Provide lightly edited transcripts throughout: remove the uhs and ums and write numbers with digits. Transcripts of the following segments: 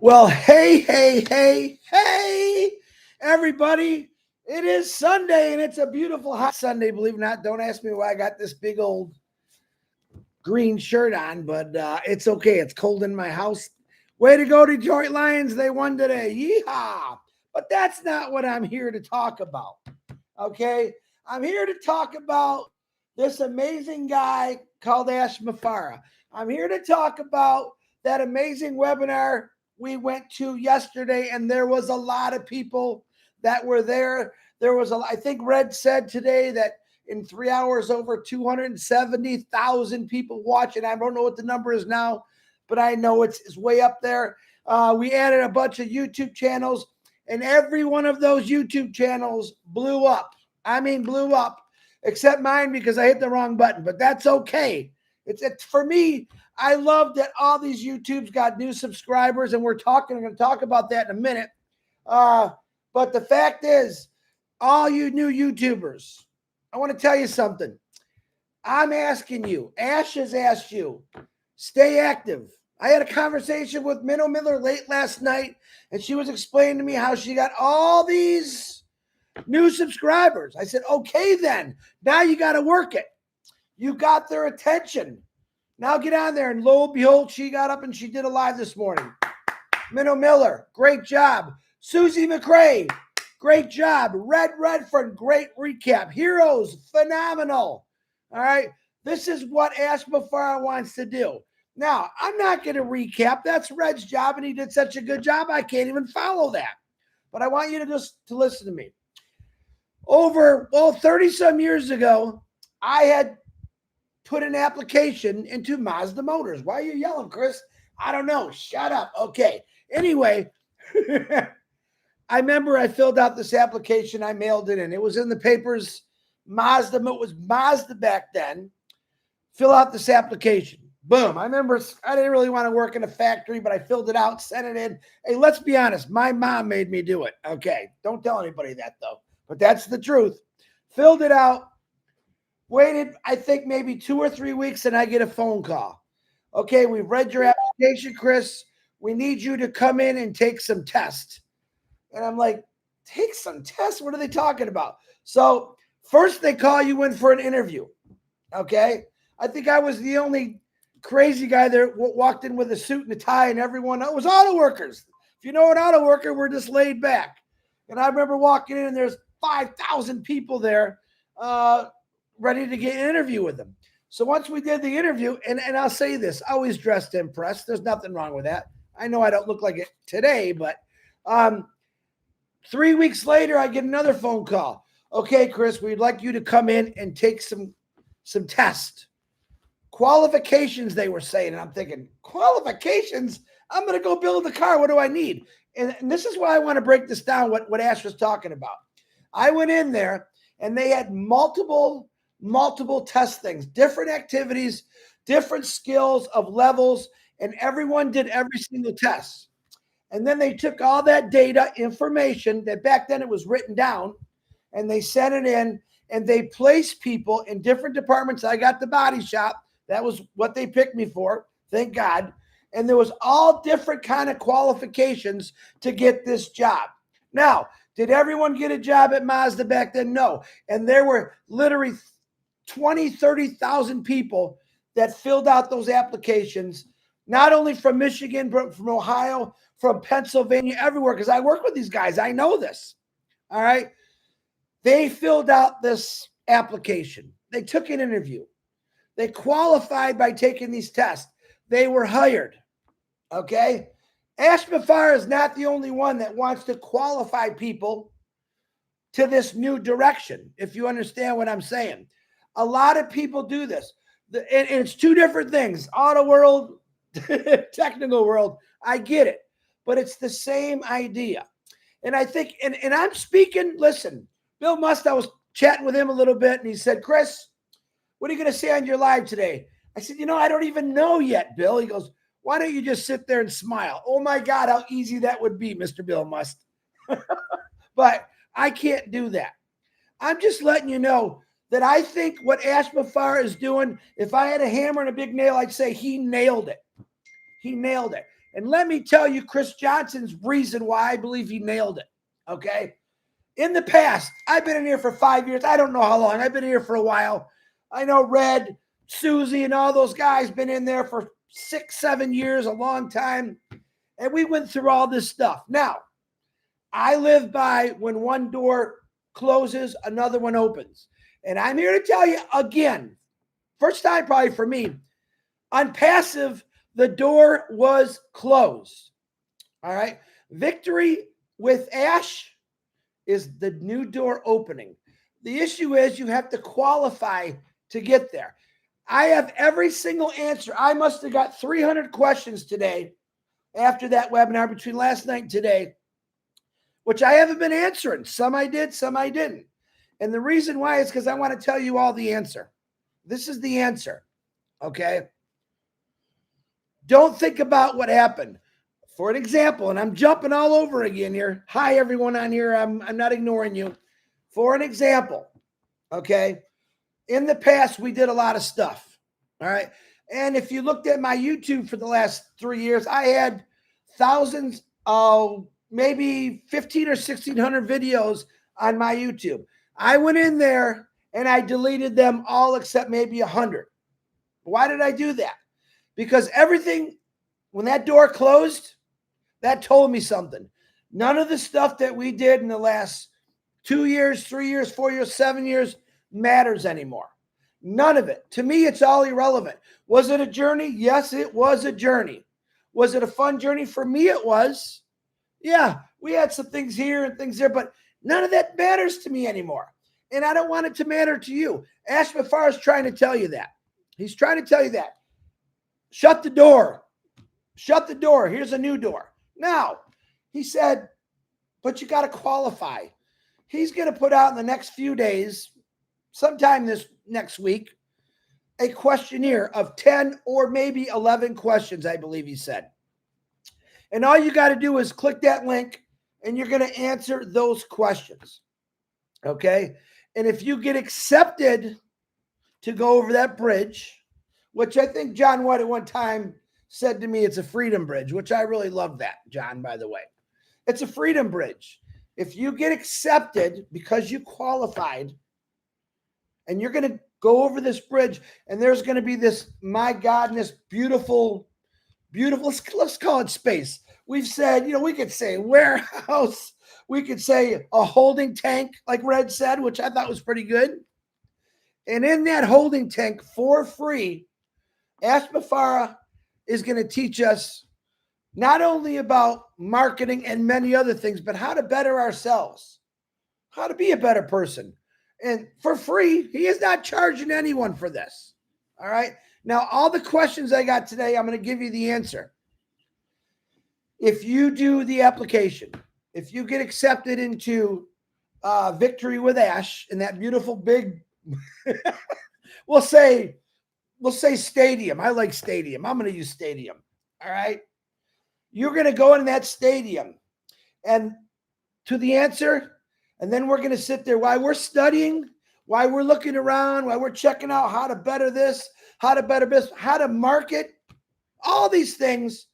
Well, hey, everybody. It is Sunday and it's a beautiful hot Sunday, believe it or not. Don't ask me why I got this big old green shirt on, but it's okay. It's cold in my house. Way to go, Detroit Lions. They won today. Yeehaw. But that's not what I'm here to talk about. Okay. I'm here to talk about this amazing guy called Ash Mafara. I'm here to talk about that amazing webinar we went to yesterday, and there was a lot of people that were there. I think Red said today that in 3 hours, over 270,000 people watching. I don't know what the number is now, but I know it's way up there. We added a bunch of YouTube channels, and every one of those YouTube channels blew up. I mean, blew up, except mine because I hit the wrong button, but that's okay. It's for me. I love that all these YouTubes got new subscribers, and we're going to talk about that in a minute. But the fact is, all you new YouTubers, I want to tell you something. I'm asking you, Ash has asked you, stay active. I had a conversation with Minnow Miller late last night, and she was explaining to me how she got all these new subscribers. I said, okay, then. Now you got to work it. You got their attention. Now get on there. And lo and behold, she got up and she did a live this morning. Minnow Miller, great job. Susie McRae, great job. Red Redford, great recap. Heroes, phenomenal. All right. This is what Ash Mafara wants to do. Now, I'm not going to recap. That's Red's job, and he did such a good job, I can't even follow that. But I want you to listen to me. Over, 30-some years ago, I had put an application into Mazda Motors. Why are you yelling, Chris? I don't know. Shut up. Okay. Anyway, I remember I filled out this application. I mailed it in. It was in the papers. Mazda. It was Mazda back then. Fill out this application. Boom. I remember I didn't really want to work in a factory, but I filled it out, sent it in. Hey, let's be honest. My mom made me do it. Okay. Don't tell anybody that, though. But that's the truth. Filled it out. Waited, I think, maybe 2 or 3 weeks, and I get a phone call. Okay, we've read your application, Chris. We need you to come in and take some tests. And I'm like, take some tests? What are they talking about? So first they call you in for an interview. Okay. I think I was the only crazy guy there walked in with a suit and a tie, and everyone, it was auto workers. If you know an auto worker, we're just laid back. And I remember walking in and there's 5,000 people there ready to get an interview with them. So once we did the interview, and I'll say this, I always dressed to impress. There's nothing wrong with that. I know I don't look like it today, but 3 weeks later, I get another phone call. Okay, Chris, we'd like you to come in and take some tests. Qualifications, they were saying. And I'm thinking, qualifications? I'm going to go build a car. What do I need? And this is why I want to break this down, what Ash was talking about. I went in there, and they had multiple test things, different activities, different skills of levels, and everyone did every single test. And then they took all that data, information that back then it was written down, and they sent it in, and they placed people in different departments. I got the body shop. That was what they picked me for. Thank God. And there was all different kind of qualifications to get this job. Now, did everyone get a job at Mazda back then? No. And there were literally 20, 30,000 people that filled out those applications, not only from Michigan, but from Ohio, from Pennsylvania, everywhere, because I work with these guys. I know this. All right. They filled out this application. They took an interview. They qualified by taking these tests. They were hired. Okay. Ash Mafara is not the only one that wants to qualify people to this new direction, if you understand what I'm saying. A lot of people do this. And it's two different things. Auto world, technical world, I get it. But it's the same idea. And I think, and I'm speaking, listen, Bill Must, I was chatting with him a little bit, and he said, Chris, what are you going to say on your live today? I said, I don't even know yet, Bill. He goes, why don't you just sit there and smile? Oh, my God, how easy that would be, Mr. Bill Must. But I can't do that. I'm just letting you know that I think what Ash Mafara is doing, if I had a hammer and a big nail, I'd say he nailed it. He nailed it. And let me tell you Chris Johnson's reason why I believe he nailed it. Okay. In the past, I've been in here for 5 years. I don't know how long. I've been here for a while. I know Red, Susie, and all those guys been in there for 6, 7 years, a long time. And we went through all this stuff. Now, I live by when one door closes, another one opens. And I'm here to tell you again, first time probably for me, on passive, the door was closed. All right. Victory with Ash is the new door opening. The issue is you have to qualify to get there. I have every single answer. I must have got 300 questions today after that webinar between last night and today, which I haven't been answering. Some I did, some I didn't. And the reason why is because I want to tell you all the answer. This is the answer. Okay. Don't think about what happened. For an example, and I'm jumping all over again here. Hi, everyone on here. I'm not ignoring you. For an example, okay, in the past, we did a lot of stuff, all right? And if you looked at my YouTube for the last 3 years, I had thousands, maybe 15 or 1,600 videos on my YouTube. I went in there and I deleted them all except maybe 100. Why did I do that? Because everything, when that door closed, that told me something. None of the stuff that we did in the last 2 years, 3 years, 4 years, 7 years matters anymore. None of it. To me, it's all irrelevant. Was it a journey? Yes, it was a journey. Was it a fun journey? For me, it was. Yeah, we had some things here and things there, but none of that matters to me anymore. And I don't want it to matter to you. Ash Mafar is trying to tell you that. He's trying to tell you that. Shut the door. Shut the door. Here's a new door. Now, he said, but you got to qualify. He's going to put out in the next few days, sometime this next week, a questionnaire of 10 or maybe 11 questions, I believe he said. And all you got to do is click that link and you're going to answer those questions. Okay? And if you get accepted to go over that bridge, which I think John White at one time said to me, it's a freedom bridge, which I really love that, John, by the way. It's a freedom bridge. If you get accepted because you qualified and you're going to go over this bridge and there's going to be this, my God, and this beautiful, let's call it space. We've said, we could say warehouse. We could say a holding tank, like Red said, which I thought was pretty good. And in that holding tank for free, Ash Mafara is going to teach us not only about marketing and many other things, but how to better ourselves, how to be a better person. And for free, he is not charging anyone for this. All right. Now, all the questions I got today, I'm going to give you the answer. If you do the application, if you get accepted into Victory with Ash in that beautiful big, we'll say stadium. I like stadium. I'm going to use stadium. All right. You're going to go in that stadium and to the answer. And then we're going to sit there while we're studying, while we're looking around, while we're checking out how to better this, how to better business, how to market, all these things.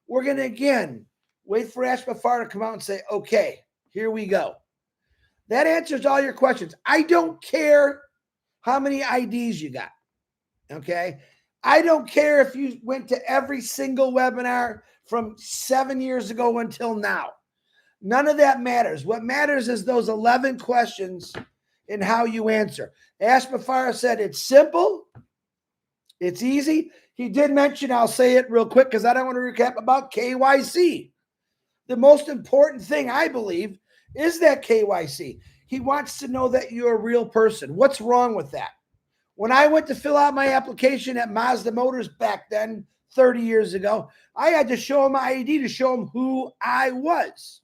We're going to, again, wait for Ash Mafar to come out and say, okay, here we go. That answers all your questions. I don't care how many IDs you got. Okay. I don't care if you went to every single webinar from 7 years ago until now. None of that matters. What matters is those 11 questions and how you answer. Ash Mafara said it's simple. It's easy. He did mention, I'll say it real quick because I don't want to recap about KYC. The most important thing, I believe, is that KYC. He wants to know that you're a real person. What's wrong with that? When I went to fill out my application at Mazda Motors back then, 30 years ago, I had to show him my ID to show him who I was.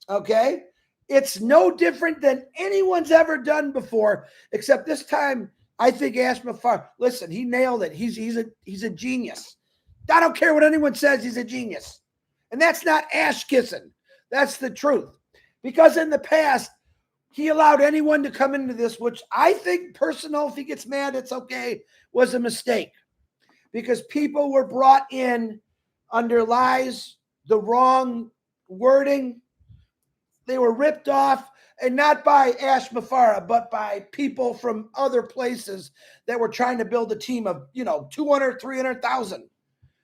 Okay? It's no different than anyone's ever done before, except this time, I think Ash Mafar, listen, he nailed it. He's a genius. I don't care what anyone says, he's a genius. And that's not ash kissing. That's the truth. Because in the past, he allowed anyone to come into this, which I think personal, if he gets mad, it's okay, was a mistake. Because people were brought in under lies, the wrong wording. They were ripped off, and not by Ash Mafara, but by people from other places that were trying to build a team of, 200, 300,000,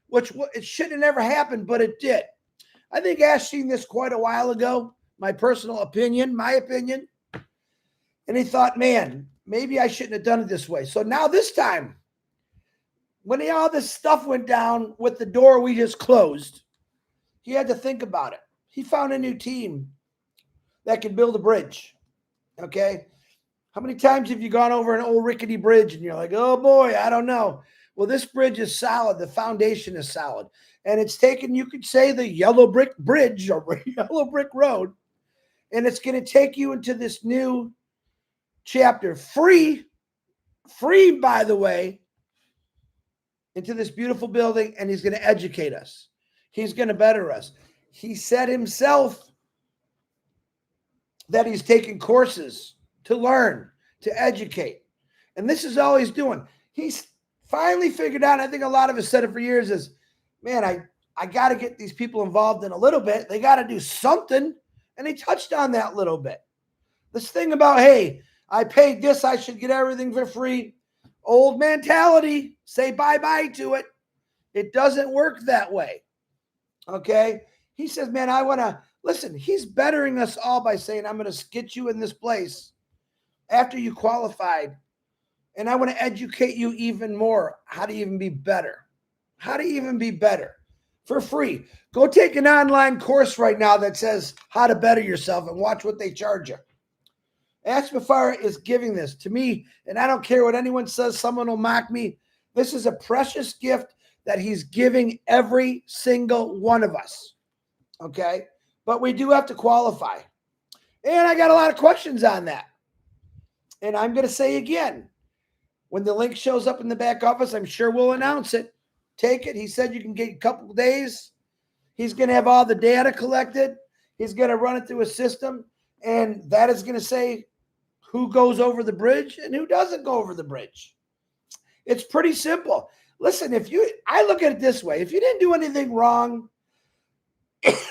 which it should have never happened, but it did. I think Ash seen this quite a while ago, my opinion. And he thought, man, maybe I shouldn't have done it this way. So now this time, when all this stuff went down with the door we just closed, he had to think about it. He found a new team that can build a bridge. Okay. How many times have you gone over an old rickety bridge and you're like, oh boy, I don't know. Well, this bridge is solid. The foundation is solid. And it's taken, you could say, the yellow brick bridge or yellow brick road. And it's going to take you into this new chapter, free, by the way, into this beautiful building. And he's going to educate us. He's going to better us. He said himself that he's taking courses to learn, to educate. And this is all he's doing. He's finally figured out, I think a lot of us said it for years, is, man, I got to get these people involved in a little bit. They got to do something. And he touched on that little bit. This thing about, hey, I paid this, I should get everything for free. Old mentality. Say bye-bye to it. It doesn't work that way. Okay? He says, man, I want to, listen, he's bettering us all by saying, I'm going to get you in this place after you qualified. And I want to educate you even more how to even be better. How to even be better for free. Go take an online course right now that says how to better yourself and watch what they charge you. Ash Mafara is giving this to me, and I don't care what anyone says. Someone will mock me. This is a precious gift that he's giving every single one of us. Okay? But we do have to qualify. And I got a lot of questions on that. And I'm going to say again, when the link shows up in the back office, I'm sure we'll announce it. Take it. He said you can get a couple of days. He's going to have all the data collected. He's going to run it through a system. And that is going to say who goes over the bridge and who doesn't go over the bridge. It's pretty simple. Listen, I look at it this way. If you didn't do anything wrong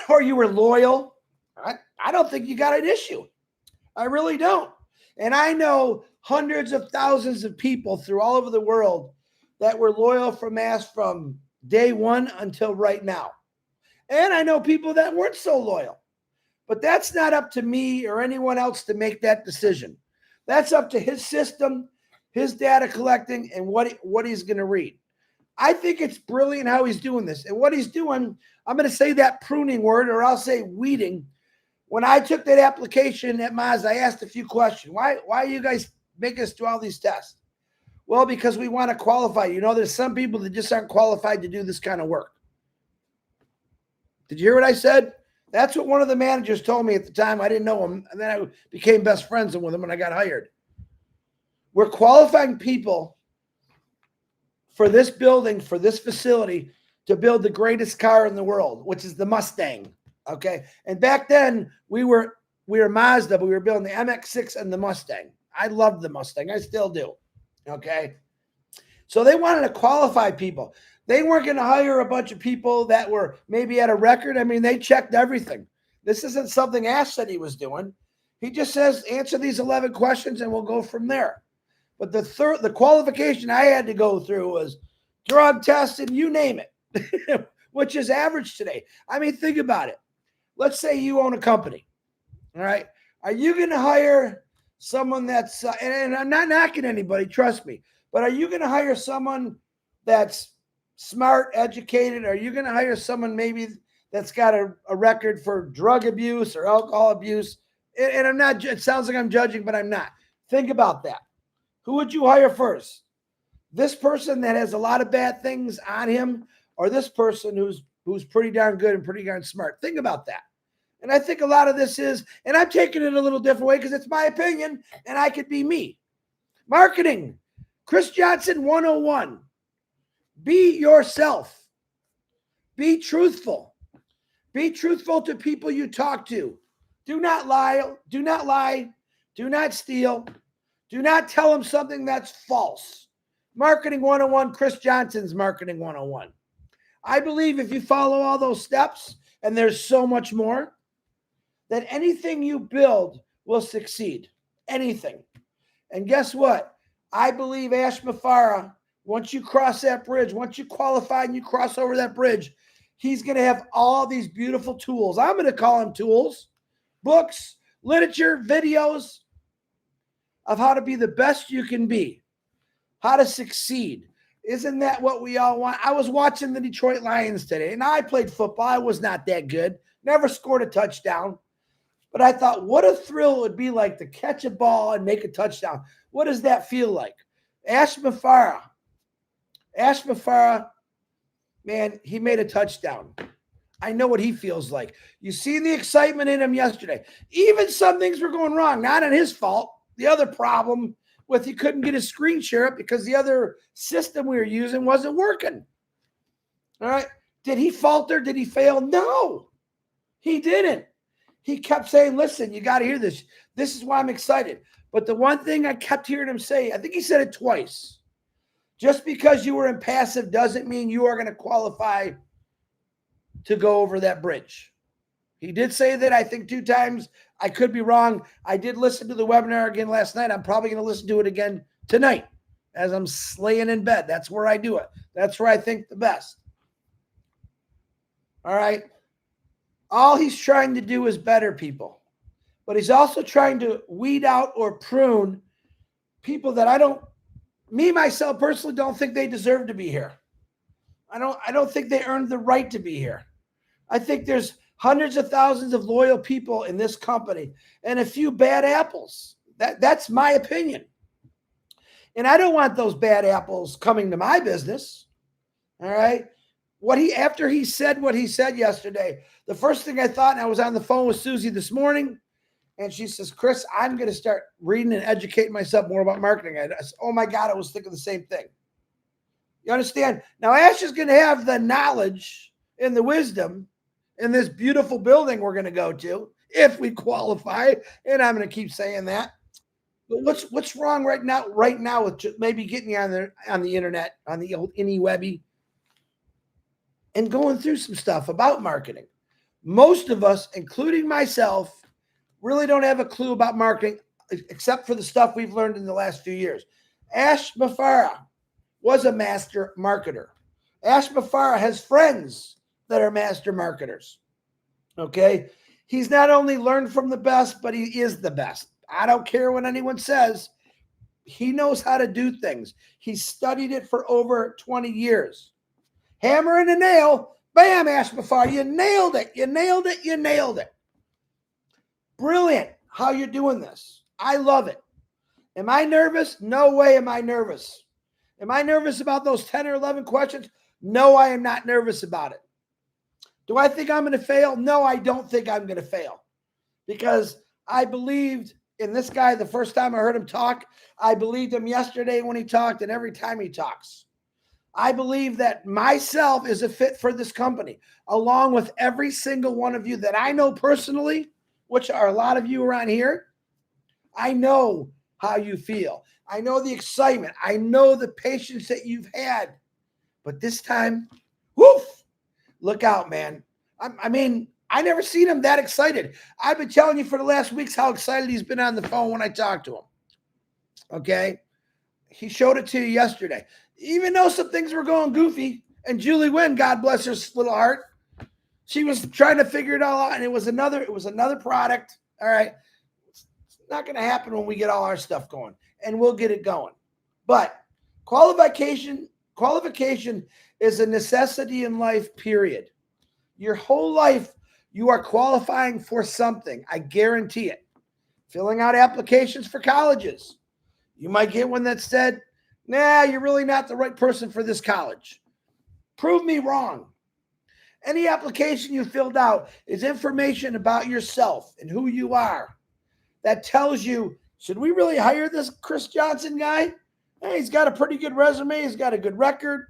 or you were loyal, I don't think you got an issue. I really don't. And I know hundreds of thousands of people through all over the world that were loyal from day one until right now. And I know people that weren't so loyal. But that's not up to me or anyone else to make that decision. That's up to his system, his data collecting, and what he's going to read. I think it's brilliant how he's doing this. And what he's doing, I'm going to say that pruning word, or I'll say weeding. When I took that application at Maz, I asked a few questions. Why you guys make us do all these tests? Well, because we want to qualify. There's some people that just aren't qualified to do this kind of work. Did you hear what I said? That's what one of the managers told me at the time. I didn't know him. And then I became best friends with him when I got hired. We're qualifying people for this building, for this facility, to build the greatest car in the world, which is the Mustang. Okay. And back then we were Mazda, but we were building the MX-6 and the Mustang. I loved the Mustang. I still do. Okay. So they wanted to qualify people. They weren't going to hire a bunch of people that were maybe at a record. I mean, they checked everything. This isn't something Ash said he was doing. He just says, answer these 11 questions and we'll go from there. But the qualification I had to go through was drug testing, you name it, which is average today. I mean, think about it. Let's say you own a company. All right. Are you going to hire someone that's, and I'm not knocking anybody, trust me, but are you going to hire someone that's smart, educated? Are you going to hire someone maybe that's got a record for drug abuse or alcohol abuse? And I'm not, it sounds like I'm judging, but I'm not. Think about that. Who would you hire first? This person that has a lot of bad things on him, or this person who's pretty darn good and pretty darn smart? Think about that. And I think a lot of this is, and I'm taking it a little different way because it's my opinion and I could be me. Marketing, Chris Johnson 101. Be yourself. Be truthful. Be truthful to people you talk to. Do not lie. Do not lie. Do not steal. Do not tell them something that's false. Marketing 101, Chris Johnson's Marketing 101. I believe if you follow all those steps, and there's so much more, that anything you build will succeed. Anything. And guess what? I believe Ash Mafara, once you cross that bridge, once you qualify and you cross over that bridge, he's going to have all these beautiful tools. I'm going to call them tools, books, literature, videos of how to be the best you can be, how to succeed. Isn't that what we all want? I was watching the Detroit Lions today, and I played football. I was not that good, never scored a touchdown. But I thought, what a thrill it would be like to catch a ball and make a touchdown. What does that feel like? Ash Mafara, man, he made a touchdown. I know what he feels like. You see the excitement in him yesterday. Even some things were going wrong, not on his fault. The other problem with he couldn't get his screen share up because the other system we were using wasn't working. All right. Did he falter? Did he fail? No, he didn't. He kept saying, listen, you got to hear this. This is why I'm excited. But the one thing I kept hearing him say, I think he said it twice. Just because you were impassive doesn't mean you are going to qualify to go over that bridge. He did say that, I think 2 times. I could be wrong. I did listen to the webinar again last night. I'm probably going to listen to it again tonight as I'm laying in bed. That's where I do it. That's where I think the best. All right. All he's trying to do is better people. But he's also trying to weed out or prune people that myself personally don't think they deserve to be here. I don't think they earned the right to be here. I think there's hundreds of thousands of loyal people in this company and a few bad apples. That's my opinion. And I don't want those bad apples coming to my business. All right. After he said what he said yesterday, the first thing I thought, and I was on the phone with Susie this morning, and she says, Chris, I'm going to start reading and educating myself more about marketing. I said, oh my God, I was thinking the same thing. You understand? Now, Ash is going to have the knowledge and the wisdom in this beautiful building we're going to go to if we qualify. And I'm going to keep saying that. But what's wrong right now with maybe getting you on the internet, on the old IndyWebby, and going through some stuff about marketing? Most of us, including myself, really don't have a clue about marketing except for the stuff we've learned in the last few years. Ash Mafara was a master marketer. Ash Mafara has friends that are master marketers. Okay? He's not only learned from the best, but he is the best. I don't care what anyone says. He knows how to do things. He studied it for over 20 years. Hammer and a nail, bam, Ash Mafara, you nailed it. You nailed it. You nailed it. Brilliant how you're doing this. I love it. Am I nervous? No way am I nervous. Am I nervous about those 10 or 11 questions? No, I am not nervous about it. Do I think I'm going to fail? No, I don't think I'm going to fail, because I believed in this guy the first time I heard him talk. I believed him yesterday when he talked and every time he talks. I believe that myself is a fit for this company, along with every single one of you that I know personally, which are a lot of you around here. I know how you feel. I know the excitement. I know the patience that you've had. But this time, woof, look out, man. I mean, I never seen him that excited. I've been telling you for the last weeks how excited he's been on the phone when I talk to him. Okay? He showed it to you yesterday. Even though some things were going goofy, and Julie Wynn, God bless her little heart, she was trying to figure it all out, and it was another product. All right. It's not going to happen when we get all our stuff going, and we'll get it going. But qualification is a necessity in life, period. Your whole life, you are qualifying for something. I guarantee it. Filling out applications for colleges. You might get one that said, nah, you're really not the right person for this college. Prove me wrong. Any application you filled out is information about yourself and who you are. That tells you, should we really hire this Chris Johnson guy? Hey, he's got a pretty good resume. He's got a good record.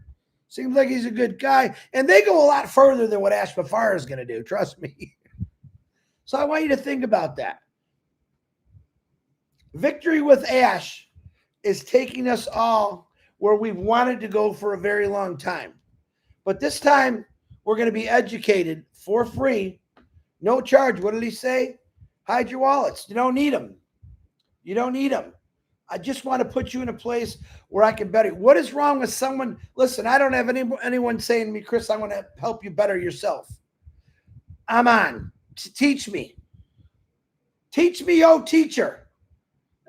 Seems like he's a good guy. And they go a lot further than what Ash Mafara is going to do. Trust me. So I want you to think about that. Victory with Ash is taking us all where we've wanted to go for a very long time. But this time, we're going to be educated for free, no charge. What did he say? Hide your wallets. You don't need them. You don't need them. I just want to put you in a place where I can better. What is wrong with someone? Listen, I don't have anyone saying to me, Chris, I want to help you better yourself. I'm on. Teach me. Teach me, oh teacher.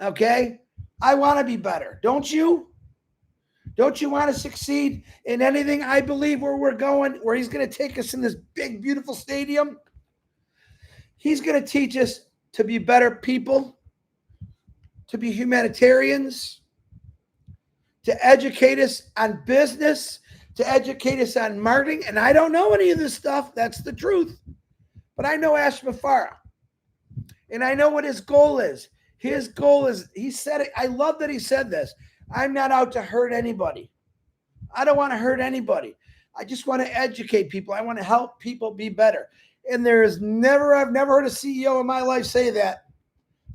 Okay? I want to be better. Don't you? Don't you want to succeed in anything? I believe where we're going, where he's going to take us in this big, beautiful stadium. He's going to teach us to be better people, to be humanitarians, to educate us on business, to educate us on marketing. And I don't know any of this stuff. That's the truth. But I know Ash Mafara. And I know what his goal is. His goal is, he said it. I love that he said this. I'm not out to hurt anybody. I don't want to hurt anybody. I just want to educate people. I want to help people be better. And I've never heard a CEO in my life say that.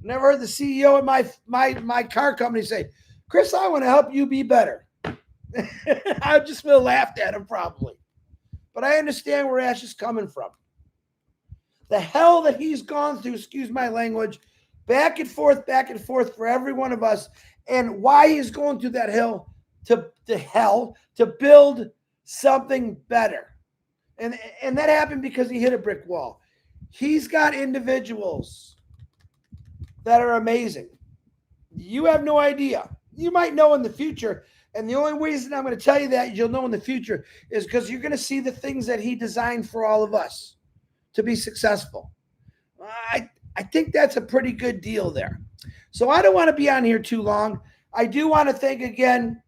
Never heard the CEO of my car company say, Chris, I want to help you be better. I just feel laughed at him probably. But I understand where Ash is coming from. The hell that he's gone through, excuse my language, back and forth for every one of us, and why he's going through that hell to build something better. And that happened because he hit a brick wall. He's got individuals that are amazing. You have no idea. You might know in the future. And the only reason I'm going to tell you that you'll know in the future is because you're going to see the things that he designed for all of us to be successful. I think that's a pretty good deal there. So I don't want to be on here too long. I do want to thank again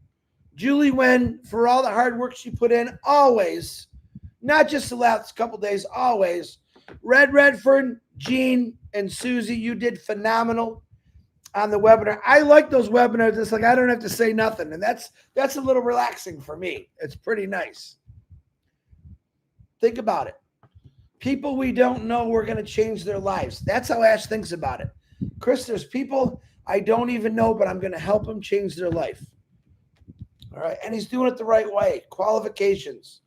Julie Wynn for all the hard work she put in, always, not just the last couple days, always. Redford, Gene, and Susie, you did phenomenal on the webinar. I like those webinars. It's like I don't have to say nothing, and that's a little relaxing for me. It's pretty nice. Think about it. People we don't know, we're going to change their lives. That's how Ash thinks about it. Chris, there's people I don't even know, but I'm going to help them change their life. All right. And he's doing it the right way. Qualifications.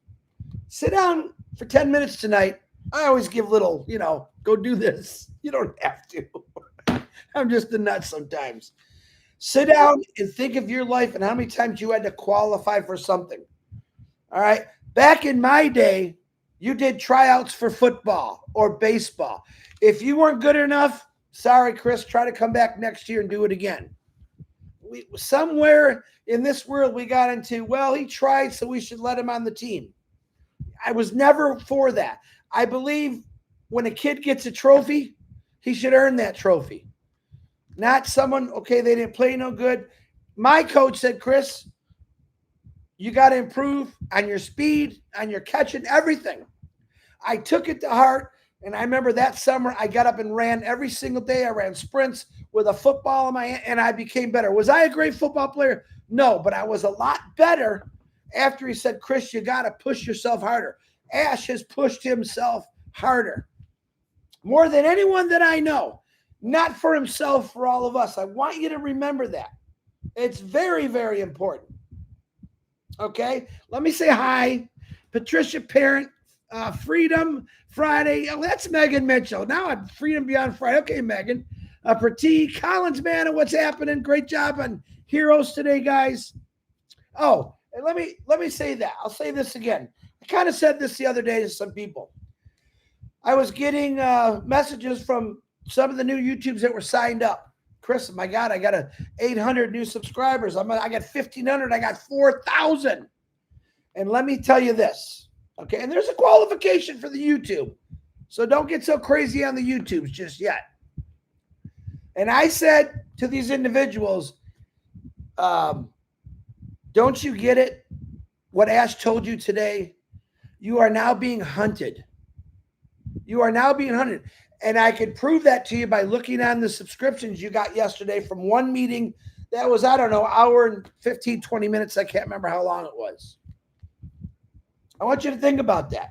Sit down for 10 minutes tonight. I always give little, go do this. You don't have to. I'm just a nut sometimes. Sit down and think of your life and how many times you had to qualify for something. All right. Back in my day, you did tryouts for football or baseball. If you weren't good enough, sorry, Chris, try to come back next year and do it again. Somewhere in this world we got into, well, he tried, so we should let him on the team. I was never for that. I believe when a kid gets a trophy, he should earn that trophy. Not someone, okay, they didn't play no good. My coach said, Chris, you got to improve on your speed, on your catching, everything. I took it to heart, and I remember that summer I got up and ran every single day. I ran sprints with a football in my hand, and I became better. Was I a great football player? No, but I was a lot better after he said, Chris, you got to push yourself harder. Ash has pushed himself harder. More than anyone that I know. Not for himself, for all of us. I want you to remember that. It's very, very important. Okay, let me say hi. Patricia Parent, Freedom Friday. Oh, that's Megan Mitchell. Now I'm Freedom Beyond Friday. Okay, Megan. Pratik Collins, man, what's happening? Great job on Heroes today, guys. Oh, and let me say that. I'll say this again. I kind of said this the other day to some people. I was getting messages from some of the new YouTubes that were signed up. Chris, my God, I got 800 new subscribers. I got 1,500. I got 4,000. And let me tell you this, okay? And there's a qualification for the YouTube. So don't get so crazy on the YouTubes just yet. And I said to these individuals, don't you get it? What Ash told you today, you are now being hunted. You are now being hunted. And I could prove that to you by looking on the subscriptions you got yesterday from one meeting that was, I don't know, hour and 15, 20 minutes. I can't remember how long it was. I want you to think about that.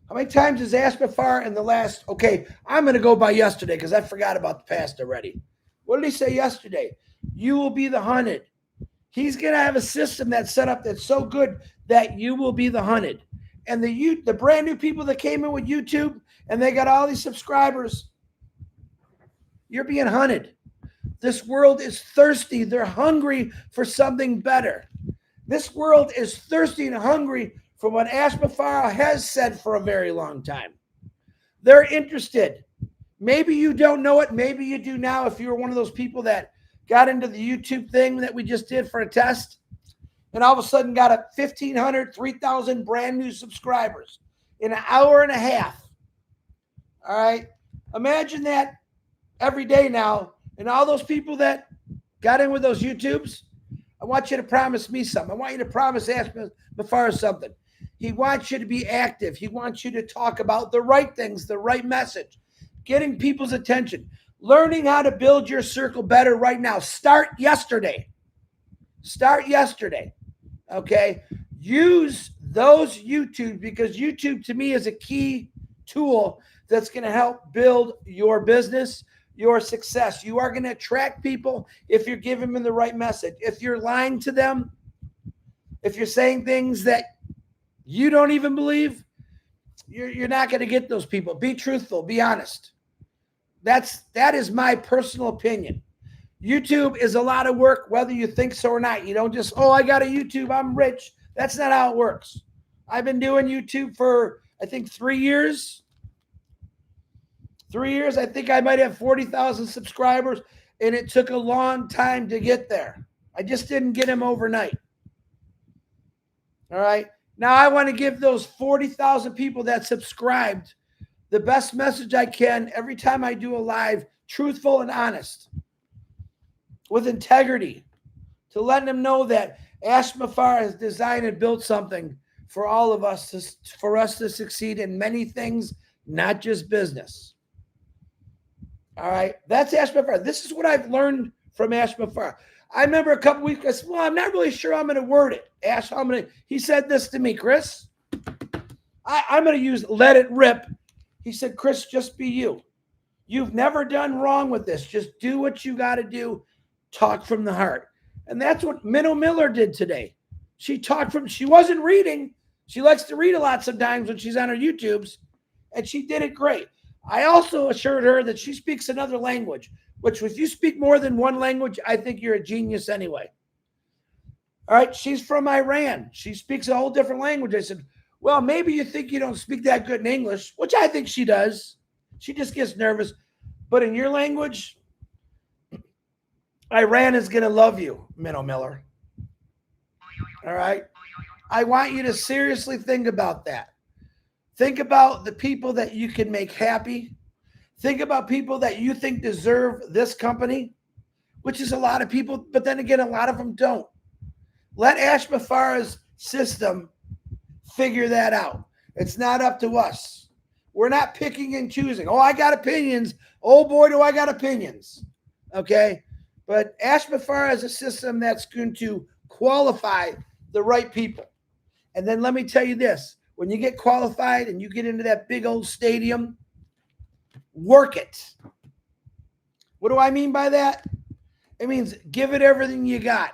How many times has Ash Mafar in the last, okay, I'm going to go by yesterday because I forgot about the past already. What did he say yesterday? You will be the hunted. He's going to have a system that's set up that's so good that you will be the hunted. and the brand new people that came in with YouTube and they got all these subscribers, you're being hunted. This world is thirsty. They're hungry for something better. This world is thirsty and hungry for what Ashmafara has said for a very long time. They're interested. Maybe you don't know it. Maybe you do now if you were one of those people that got into the YouTube thing that we just did for a test and all of a sudden got a 1,500, 3,000 brand new subscribers in an hour and a half. All right. Imagine that every day now. And all those people that got in with those YouTubes, I want you to promise me something. I want you to promise Ashmafara something. He wants you to be active. He wants you to talk about the right things, the right message, getting people's attention, learning how to build your circle better right now. Start yesterday. Start yesterday. Okay. Use those YouTube because YouTube to me is a key tool that's going to help build your business, your success. You are going to attract people if you're giving them the right message. If you're lying to them, if you're saying things that you don't even believe, you're not going to get those people. Be truthful. Be honest. That is my personal opinion. YouTube is a lot of work, whether you think so or not. You don't just, I got a YouTube, I'm rich. That's not how it works. I've been doing YouTube for, I think, 3 years. 3 years. I think I might have 40,000 subscribers, and it took a long time to get there. I just didn't get them overnight. All right. Now I want to give those 40,000 people that subscribed the best message I can every time I do a live, truthful and honest, with integrity, to let them know that Ashmafara has designed and built something for all of us, for us to succeed in many things, not just business. All right. That's Ashmafara. This is what I've learned from Ashmafara. I remember a couple weeks ago, I said, I'm not really sure I'm going to word it. Ash, he said this to me, Chris. I'm going to use let it rip. He said, Chris, just be you. You've never done wrong with this. Just do what you got to do. Talk from the heart. And that's what Minnow Miller did today. She wasn't reading. She likes to read a lot sometimes when she's on her YouTubes. And she did it great. I also assured her that she speaks another language, which if you speak more than one language, I think you're a genius anyway. All right. She's from Iran. She speaks a whole different language. I said, well, maybe you think you don't speak that good in English, which I think she does. She just gets nervous. But in your language, Iran is going to love you, Minnow Miller. All right. I want you to seriously think about that. Think about the people that you can make happy. Think about people that you think deserve this company, which is a lot of people, but then again, a lot of them don't. Let Ashmafara's system figure that out. It's not up to us. We're not picking and choosing. I got opinions. Oh boy, do I got opinions. Okay. But Ashmafara is a system that's going to qualify the right people. And then let me tell you this. When you get qualified and you get into that big old stadium, work it. What do I mean by that? It means give it everything you got.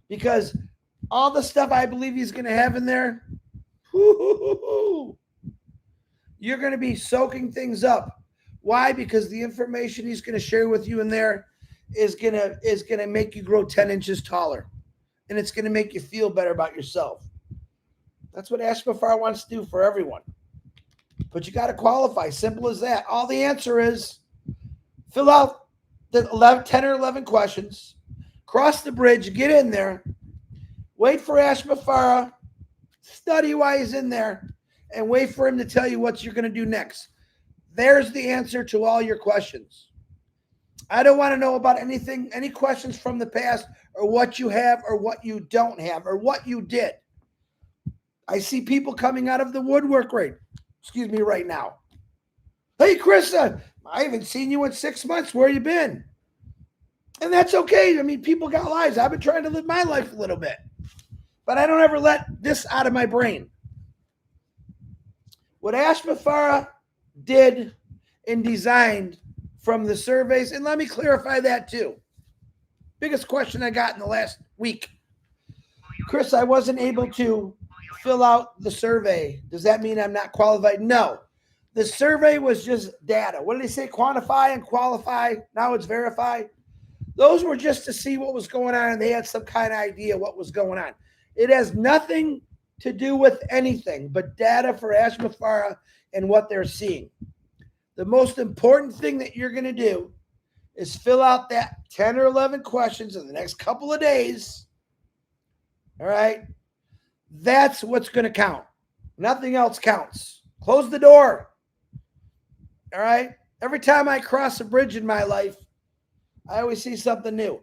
Because all the stuff I believe he's going to have in there, you're going to be soaking things up. Why? Because the information he's going to share with you in there is going to make you grow 10 inches taller. And it's going to make you feel better about yourself. That's what Ashmafara wants to do for everyone. But you got to qualify. Simple as that. All the answer is fill out the 10 or 11 questions, cross the bridge, get in there, wait for Ashmafara, study why he's in there, and wait for him to tell you what you're going to do next. There's the answer to all your questions. I don't want to know about anything, any questions from the past or what you have or what you don't have or what you did. I see people coming out of the woodwork right now. Hey, Chris, I haven't seen you in 6 months. Where you been? And that's okay. I mean, people got lives. I've been trying to live my life a little bit. But I don't ever let this out of my brain. What Ashmafara did and designed from the surveys, and let me clarify that too. Biggest question I got in the last week. Chris, I wasn't able to fill out the survey. Does that mean I'm not qualified? No. The survey was just data. What did they say? Quantify and qualify. Now it's verify. Those were just to see what was going on, and they had some kind of idea what was going on. It has nothing to do with anything but data for Ashmafara and what they're seeing. The most important thing that you're going to do is fill out that 10 or 11 questions in the next couple of days. All right? That's what's going to count. Nothing else counts. Close the door. All right? Every time I cross a bridge in my life, I always see something new.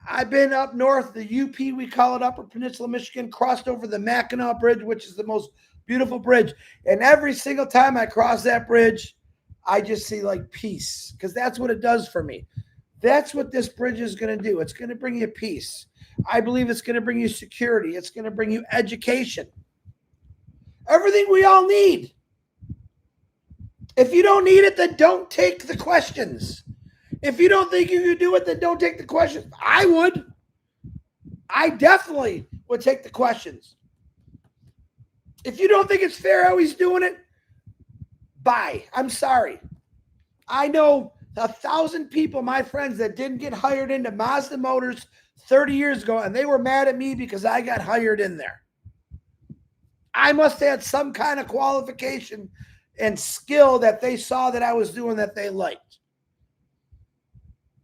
I've been up north, the UP, we call it Upper Peninsula, Michigan, crossed over the Mackinac Bridge, which is the most beautiful bridge. And every single time I cross that bridge, I just see like peace, because that's what it does for me. That's what this bridge is going to do. It's going to bring you peace. I believe it's going to bring you security. It's going to bring you education. Everything we all need. If you don't need it, then don't take the questions. If you don't think you can do it, then don't take the questions. I would. I definitely would take the questions. If you don't think it's fair how he's doing it, bye. I'm sorry. I know 1,000 people, my friends, that didn't get hired into Mazda Motors 30 years ago, and they were mad at me because I got hired in there. I must have had some kind of qualification and skill that they saw that I was doing that they liked.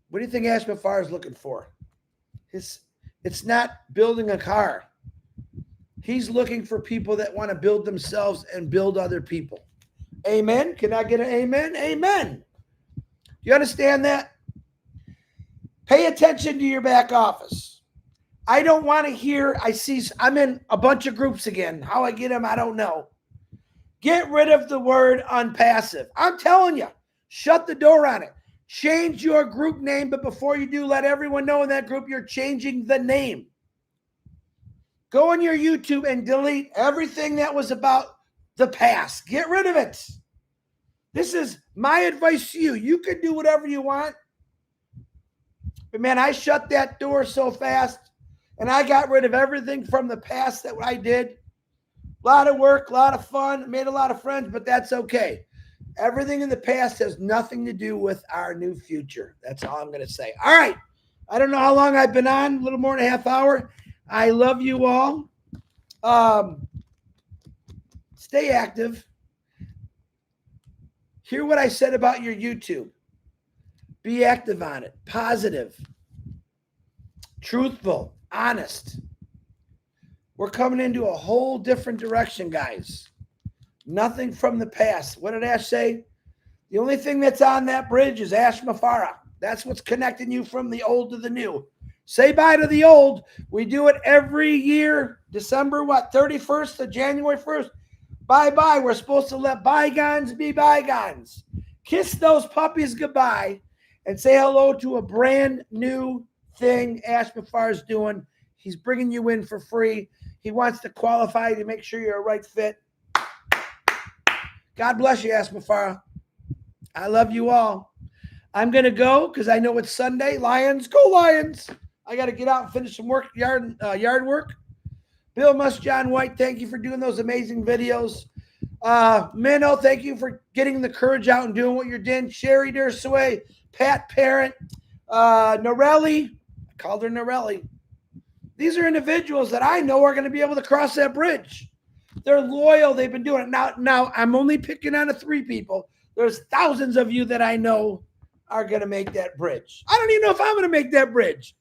What do you think Ashmafar is looking for? It's not building a car. He's looking for people that want to build themselves and build other people. Amen? Can I get an amen? Amen. You understand that? Pay attention to your back office. I don't want to hear, I'm in a bunch of groups again. How I get them, I don't know. Get rid of the word unpassive. I'm telling you, shut the door on it. Change your group name, but before you do, let everyone know in that group you're changing the name. Go on your YouTube and delete everything that was about the past. Get rid of it. This is my advice to you. You can do whatever you want. But man, I shut that door so fast, and I got rid of everything from the past that I did. A lot of work, a lot of fun, made a lot of friends, but that's okay. Everything in the past has nothing to do with our new future. That's all I'm going to say. All right. I don't know how long I've been on, a little more than a half hour. I love you all. Stay active. Hear what I said about your YouTube. Be active on it. Positive. Truthful. Honest. We're coming into a whole different direction, guys. Nothing from the past. What did Ash say? The only thing that's on that bridge is Ashmafara. That's what's connecting you from the old to the new. Say bye to the old. We do it every year. December, 31st to January 1st. Bye-bye. We're supposed to let bygones be bygones. Kiss those puppies goodbye and say hello to a brand new thing Ashmafar is doing. He's bringing you in for free. He wants to qualify to make sure you're a right fit. God bless you, Ashmafara. I love you all. I'm going to go because I know it's Sunday. Lions, go Lions. I got to get out and finish some work, yard work. Bill Musk, John White, thank you for doing those amazing videos. Minnow, thank you for getting the courage out and doing what you're doing. Sherry Dersway, Pat Parent, Norelli. I called her Norelli. These are individuals that I know are going to be able to cross that bridge. They're loyal. They've been doing it. Now I'm only picking on 3 people. There's thousands of you that I know are going to make that bridge. I don't even know if I'm going to make that bridge.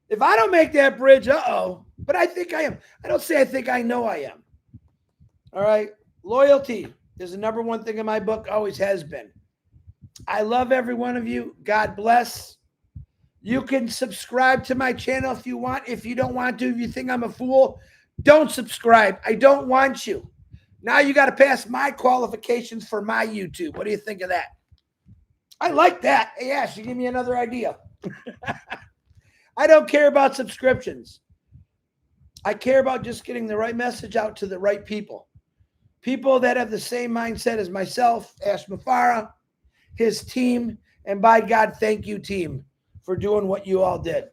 If I don't make that bridge, but I think I am. I don't say I think I know I am. All right. Loyalty is the number one thing in my book, always has been. I love every one of you. God bless. You can subscribe to my channel if you want. If you don't want to, if you think I'm a fool, don't subscribe. I don't want you. Now you got to pass my qualifications for my YouTube. What do you think of that? I like that. Hey, Ash, you give me another idea. I don't care about subscriptions. I care about just getting the right message out to the right people. People that have the same mindset as myself, Ashmafara, his team, and by God, thank you, team, for doing what you all did.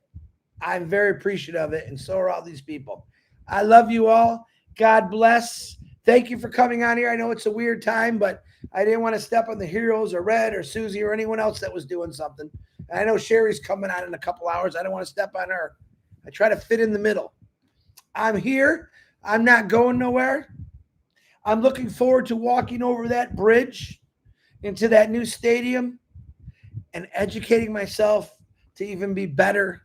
I'm very appreciative of it, and so are all these people. I love you all. God bless. Thank you for coming on here. I know it's a weird time, but I didn't want to step on the heroes or Red or Susie or anyone else that was doing something. And I know Sherry's coming on in a couple hours. I don't want to step on her. I try to fit in the middle. I'm here. I'm not going nowhere. I'm looking forward to walking over that bridge into that new stadium and educating myself to even be better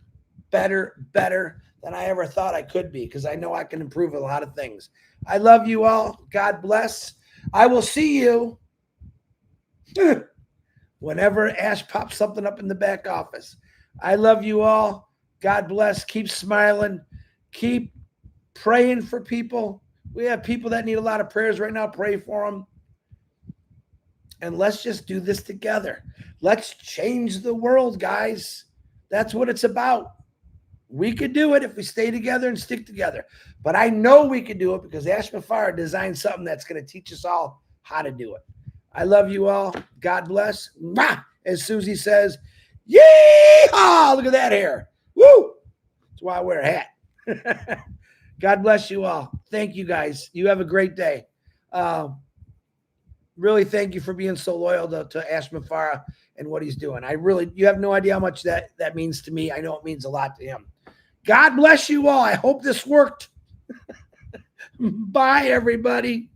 than I ever thought I could be, because I know I can improve a lot of things. I love you all. God bless. I will see you whenever Ash pops something up in the back office. I love you all. God bless. Keep smiling. Keep praying for people. We have people that need a lot of prayers right now. Pray for them. And let's just do this together. Let's change the world, guys. That's what it's about. We could do it if we stay together and stick together. But I know we could do it because Ash Mafara designed something that's going to teach us all how to do it. I love you all. God bless. As Susie says, yeehaw! Look at that hair. Woo! That's why I wear a hat. God bless you all. Thank you, guys. You have a great day. Really, thank you for being so loyal to Ash Mafara and what he's doing. You have no idea how much that means to me. I know it means a lot to him. God bless you all. I hope this worked. Bye, everybody.